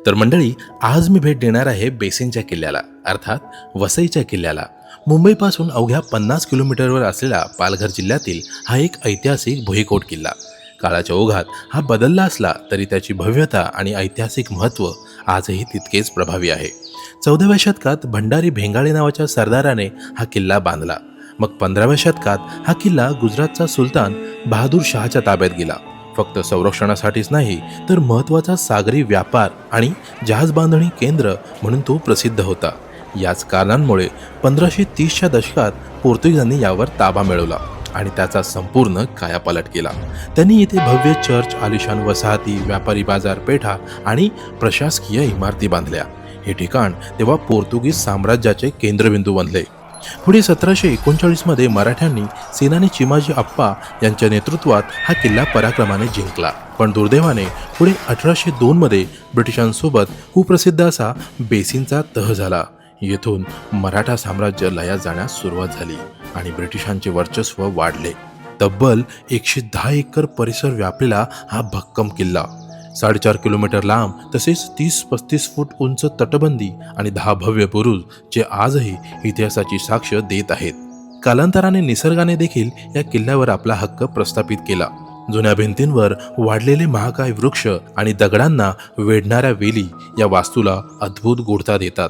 तर मंडळी, आज मी भेट देणार आहे बेसिनच्या किल्ल्याला, अर्थात वसईच्या किल्ल्याला. मुंबईपासून अवघ्या 50 किलोमीटरवर असलेला पालघर जिल्ह्यातील हा एक ऐतिहासिक भुईकोट किल्ला. काळाच्या ओघात हा बदलला असला तरी त्याची भव्यता आणि ऐतिहासिक महत्त्व आजही तितकेच प्रभावी आहे. 14व्या शतकात भंडारी भेंगाळे नावाच्या सरदाराने हा किल्ला बांधला. मग 15व्या शतकात हा किल्ला गुजरातचा सुलतान बहादूर शहाच्या ताब्यात गेला. फक्त संरक्षणासाठीच नाही, तर महत्त्वाचा सागरी व्यापार आणि जहाज बांधणी केंद्र म्हणून तो प्रसिद्ध होता. याच कारणांमुळे 1530च्या दशकात पोर्तुगीजांनी यावर ताबा मिळवला आणि त्याचा संपूर्ण कायापालट केला. त्यांनी येथे भव्य चर्च, आलिशान वसाहती, व्यापारी बाजारपेठा आणि प्रशासकीय इमारती बांधल्या. हे ठिकाण तेव्हा पोर्तुगीज साम्राज्याचे केंद्रबिंदू बनले. पुढे 1739 मध्ये मराठ्यांनी सेनानी चिमाजी अप्पा यांच्या नेतृत्वात हा किल्ला पराक्रमाने जिंकला. पण दुर्दैवाने पुढे 1802 मध्ये ब्रिटिशांसोबत कुप्रसिद्ध असा बेसिनचा तह झाला. येथून मराठा साम्राज्य लयास जाण्यास सुरुवात झाली आणि ब्रिटिशांचे वर्चस्व वाढले. तब्बल 110 एकर परिसर व्यापलेला हा भक्कम किल्ला, 4.5 किलोमीटर लांब, तसेच 30-35 फूट उंच तटबंदी आणि 10 भव्य बुरुज जे आजही इतिहासाची साक्ष देत आहेत. कालांतराने निसर्गाने देखील या किल्ल्यावर आपला हक्क प्रस्थापित केला. जुन्या भिंतींवर वाढलेले महाकाय वृक्ष आणि दगडांना वेढणाऱ्या वेली या वास्तूला अद्भुत गूढता देतात.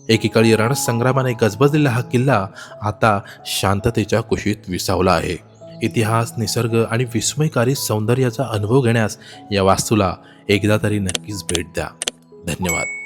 एकेकाळी रणसंग्रामाने गजबजलेला हा किल्ला आता शांततेच्या कुशीत विसावला आहे. इतिहास, निसर्ग आणि विस्मयकारी सौंदर्याचा अनुभव घेण्यास या वास्तूला एकदा तरी नक्कीच भेट द्या. धन्यवाद.